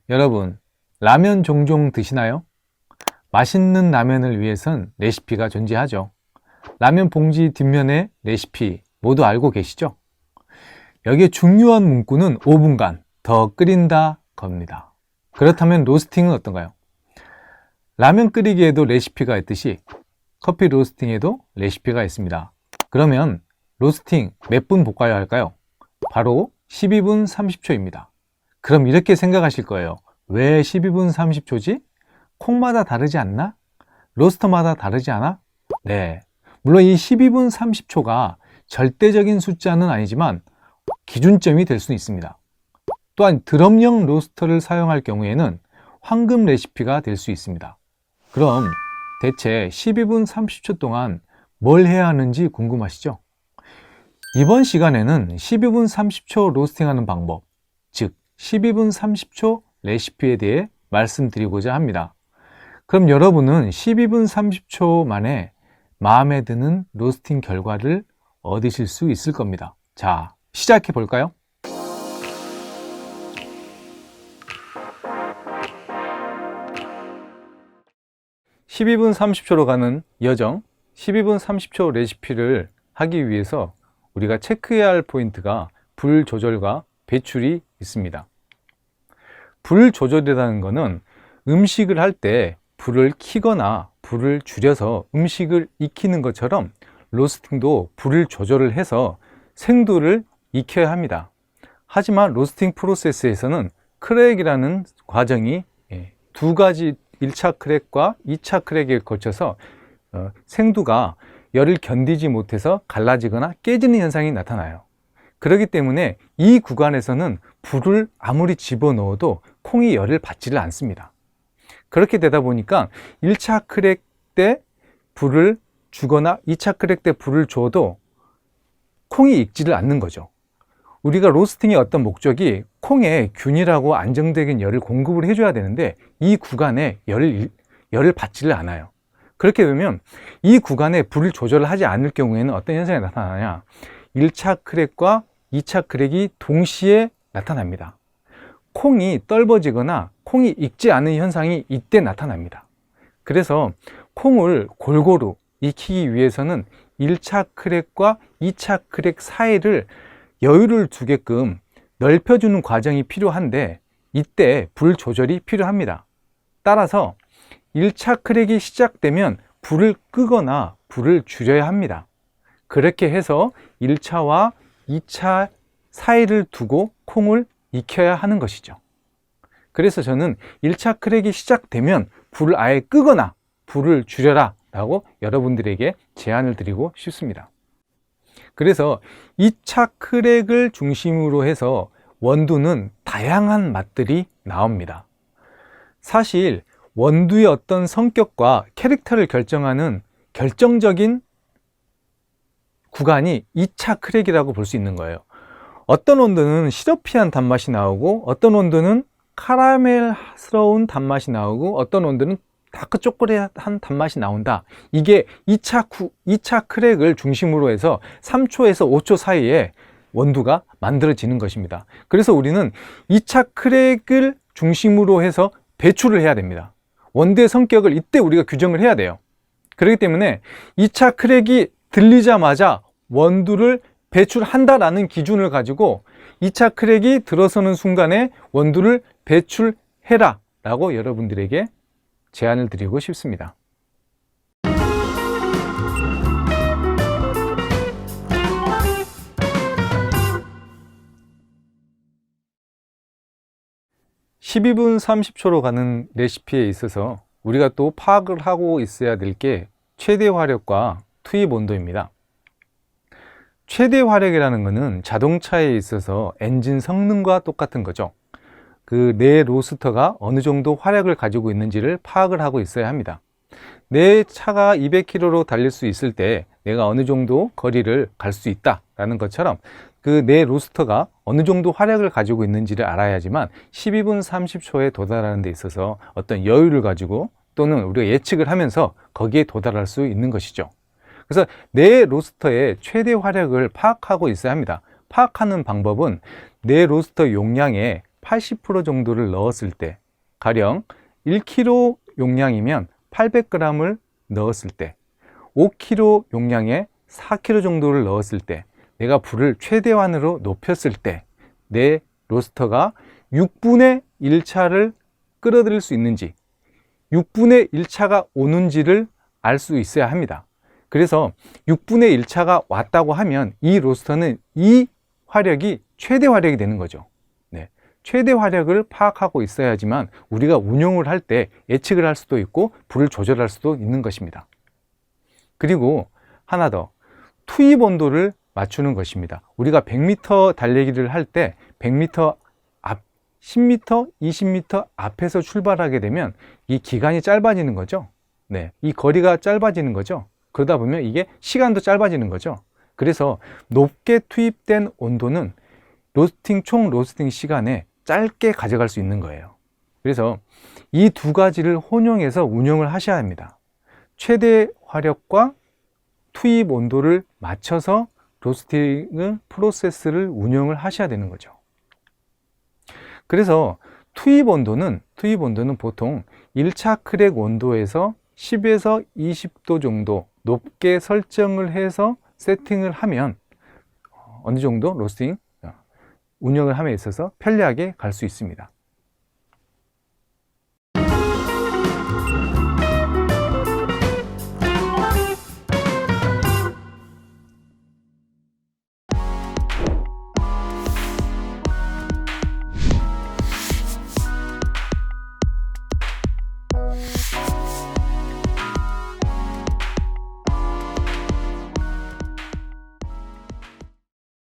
여러분, 라면 종종 드시나요? 맛있는 라면을 위해선 레시피가 존재하죠. 라면 봉지 뒷면에 레시피 모두 알고 계시죠? 여기에 중요한 문구는 5분간 더 끓인다 겁니다. 그렇다면 로스팅은 어떤가요? 라면 끓이기에도 레시피가 있듯이 커피 로스팅에도 레시피가 있습니다. 그러면 로스팅 몇 분 볶아야 할까요? 바로 12분 30초입니다. 그럼 이렇게 생각하실 거예요. 왜 12분 30초지? 콩마다 다르지 않나? 로스터마다 다르지 않아? 네. 물론 이 12분 30초가 절대적인 숫자는 아니지만 기준점이 될 수 있습니다. 또한 드럼형 로스터를 사용할 경우에는 황금 레시피가 될 수 있습니다. 그럼 대체 12분 30초 동안 뭘 해야 하는지 궁금하시죠? 이번 시간에는 12분 30초 로스팅하는 방법, 즉 12분 30초 레시피에 대해 말씀드리고자 합니다. 그럼 여러분은 12분 30초 만에 마음에 드는 로스팅 결과를 얻으실 수 있을 겁니다. 자, 시작해 볼까요? (12분 30초로) 가는 여정 12분 30초 레시피를 하기 위해서 우리가 체크해야 할 포인트가 불 조절과 배출이 있습니다. 불 조절이라는 것은 음식을 할 때 불을 켜거나 불을 줄여서 음식을 익히는 것처럼 로스팅도 불을 조절을 해서 생두를 익혀야 합니다. 하지만 로스팅 프로세스에서는 크랙이라는 과정이 두 가지 1차 크랙과 2차 크랙에 걸쳐서 생두가 열을 견디지 못해서 갈라지거나 깨지는 현상이 나타나요. 그렇기 때문에 이 구간에서는 불을 아무리 집어넣어도 콩이 열을 받지를 않습니다. 그렇게 되다 보니까 1차 크랙 때 불을 주거나 2차 크랙 때 불을 줘도 콩이 익지를 않는 거죠. 우리가 로스팅의 어떤 목적이 콩에 균일하고 안정적인 열을 공급을 해줘야 되는데 이 구간에 열을 받지를 않아요. 그렇게 되면 이 구간에 불을 조절을 하지 않을 경우에는 어떤 현상이 나타나냐, 1차 크랙과 2차 크랙이 동시에 나타납니다. 콩이 떫어지거나 콩이 익지 않은 현상이 이때 나타납니다. 그래서 콩을 골고루 익히기 위해서는 1차 크랙과 2차 크랙 사이를 여유를 두게끔 넓혀주는 과정이 필요한데 이때 불 조절이 필요합니다. 따라서 1차 크랙이 시작되면 불을 끄거나 불을 줄여야 합니다. 그렇게 해서 1차와 2차 사이를 두고 콩을 익혀야 하는 것이죠. 그래서 저는 1차 크랙이 시작되면 불을 아예 끄거나 불을 줄여라 라고 여러분들에게 제안을 드리고 싶습니다. 그래서 2차 크랙을 중심으로 해서 원두는 다양한 맛들이 나옵니다. 사실 원두의 어떤 성격과 캐릭터를 결정하는 결정적인 구간이 2차 크랙이라고 볼 수 있는 거예요. 어떤 원두는 시러피한 단맛이 나오고 어떤 원두는 카라멜스러운 단맛이 나오고 어떤 원두는 다크 초콜릿한 단맛이 나온다. 이게 2차 크랙을 중심으로 해서 3초에서 5초 사이에 원두가 만들어지는 것입니다. 그래서 우리는 2차 크랙을 중심으로 해서 배출을 해야 됩니다. 원두의 성격을 이때 우리가 규정을 해야 돼요. 그렇기 때문에 2차 크랙이 들리자마자 원두를 배출한다라는 기준을 가지고 2차 크랙이 들어서는 순간에 원두를 배출해라 라고 여러분들에게 제안을 드리고 싶습니다. (12분 30초로) 가는 레시피에 있어서 우리가 또 파악을 하고 있어야 될 게 최대 화력과 투입 온도입니다. 최대 화력이라는 것은 자동차에 있어서 엔진 성능과 똑같은 거죠. 그 내 로스터가 어느 정도 화력을 가지고 있는지를 파악을 하고 있어야 합니다. 내 차가 200km로 달릴 수 있을 때 내가 어느 정도 거리를 갈 수 있다라는 것처럼 그 내 로스터가 어느 정도 화력을 가지고 있는지를 알아야지만 12분 30초에 도달하는 데 있어서 어떤 여유를 가지고 또는 우리가 예측을 하면서 거기에 도달할 수 있는 것이죠. 그래서 내 로스터의 최대 화력을 파악하고 있어야 합니다. 파악하는 방법은 내 로스터 용량의 80% 정도를 넣었을 때, 가령 1kg 용량이면 800g을 넣었을 때, 5kg 용량에 4kg 정도를 넣었을 때, 내가 불을 최대한으로 높였을 때 내 로스터가 6분의 1차를 끌어들일 수 있는지, 6분의 1차가 오는지를 알 수 있어야 합니다. 그래서 6분의 1차가 왔다고 하면 이 로스터는 이 화력이 최대 화력이 되는 거죠. 네. 최대 화력을 파악하고 있어야지만 우리가 운용을 할 때 예측을 할 수도 있고 불을 조절할 수도 있는 것입니다. 그리고 하나 더, 투입 온도를 맞추는 것입니다. 우리가 100m 달리기를 할 때 100m 앞, 10m, 20m 앞에서 출발하게 되면 이 기간이 짧아지는 거죠. 네. 이 거리가 짧아지는 거죠. 그러다 보면 이게 시간도 짧아지는 거죠. 그래서 높게 투입된 온도는 총 로스팅 시간에 짧게 가져갈 수 있는 거예요. 그래서 이 두 가지를 혼용해서 운영을 하셔야 합니다. 최대 화력과 투입 온도를 맞춰서 로스팅 프로세스를 운영을 하셔야 되는 거죠. 그래서 투입 온도는 보통 1차 크랙 온도에서 10에서 20도 정도 높게 설정을 해서 세팅을 하면 어느 정도 로스팅 운영을 함에 있어서 편리하게 갈 수 있습니다.